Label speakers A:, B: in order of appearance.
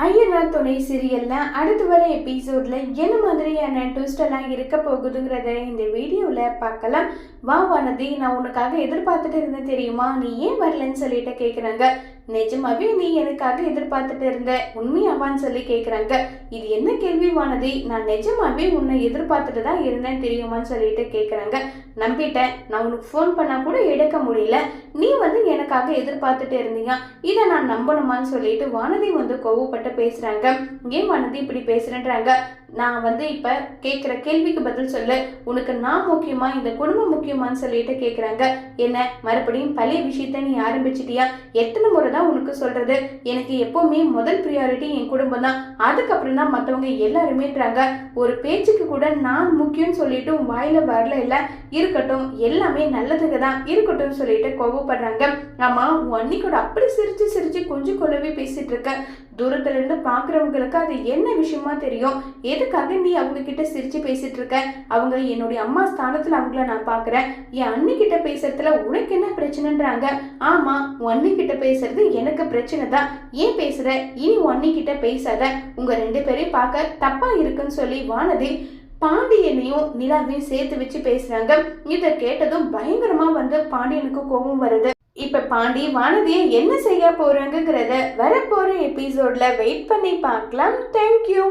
A: ஐயனார் துணை சீரியல்ல அடுத்து வர எபிசோட்ல என்ன மாதிரியான ட்விஸ்ட் எல்லாம் இருக்க போகுதுங்கிறத இந்த வீடியோல பார்க்கலாம். வானதி, நான் உனக்காக எதிர்பார்த்துட்டு இருந்தேன் தெரியுமா, நீ ஏன் வரலன்னு சொல்லிட்டு கேக்குறாங்க. நிஜமாவே நீ எனக்காக எதிர்பார்த்துட்டு இருந்த உண்மையாவான்னு சொல்லி கேக்குறாங்க. இது என்ன கேள்வி வானதி, நான் நிஜமாவே உன்னை எதிர்பார்த்துட்டு தான் இருந்தேன் தெரியுமான்னு சொல்லிட்டு கேக்குறாங்க. நம்பிட்டேன், நான் உனக்கு ஃபோன் பண்ணா கூட எடுக்க முடியல, நீ எனக்காக எதிர்பார்த்துட்டு இருந்தீங்க, இதை நான் நம்பணுமான்னு சொல்லிட்டு வானதி கோவப்பட்டு பேசுறாங்க. ஏன் வானதி இப்படி பேசுறேன்றாங்க. நான் இப்ப கேட்குற கேள்விக்கு பதில் சொல்லு, உனக்கு நான் முக்கியமா இந்த குடும்பம் முக்கியமான்னு சொல்லிட்டு கேட்குறாங்க. என்ன மறுபடியும் பழைய விஷயத்த நீ ஆரம்பிச்சிட்டியா? எத்தனை முறை தான் உனக்கு சொல்றது, எனக்கு எப்பவுமே முதல் ப்ரியாரிட்டி என் குடும்பம் தான், அதுக்கப்புறம் தான் மற்றவங்க எல்லாருமேன்றாங்க. ஒரு பேச்சுக்கு கூட நான் முக்கியம்னு சொல்லிட்டு உன் வாயில வரல, இல்லை இருக்கட்டும் எல்லாமே நல்லதுக்கு தான் இருக்கட்டும் சொல்லிட்டு கோவப்படுறாங்க. ஆமா, உன் அண்ணி கூட அப்படி சிரிச்சு சிரிச்சு கொஞ்சம் கொள்ளவே பேசிட்டு இருக்க, தூரத்துல இருந்து பாக்குறவங்களுக்கு அது என்ன விஷயமா தெரியும், எதுக்காக நீ அவங்க கிட்ட சிரிச்சு பேசிட்டு இருக்க? அவங்க என்னுடைய அம்மா ஸ்தானத்துல அவங்கள நான் பாக்குறேன், என் அண்ணி கிட்ட பேசுறதுல உனக்கு என்ன பிரச்சனைன்றாங்க. ஆமா, உன் அண்ணி கிட்ட பேசுறது எனக்கு பிரச்சனை தான், ஏன் பேசுற, இனி உன் அண்ணி கிட்ட பேசாத, உங்க ரெண்டு பேரையும் பார்க்க தப்பா இருக்குன்னு சொல்லி வானதி பாண்டியனையும் நிலாவையும் சேர்த்து வச்சு பேசுறாங்க. இதை கேட்டதும் பயங்கரமா பாண்டியனுக்கு கோபம் வருது. இப்ப பாண்டி வானதியை என்ன செய்ய போறாங்கிறத வரப்போற எபிசோட்ல வெயிட் பண்ணி பார்க்கலாம். தேங்க்யூ.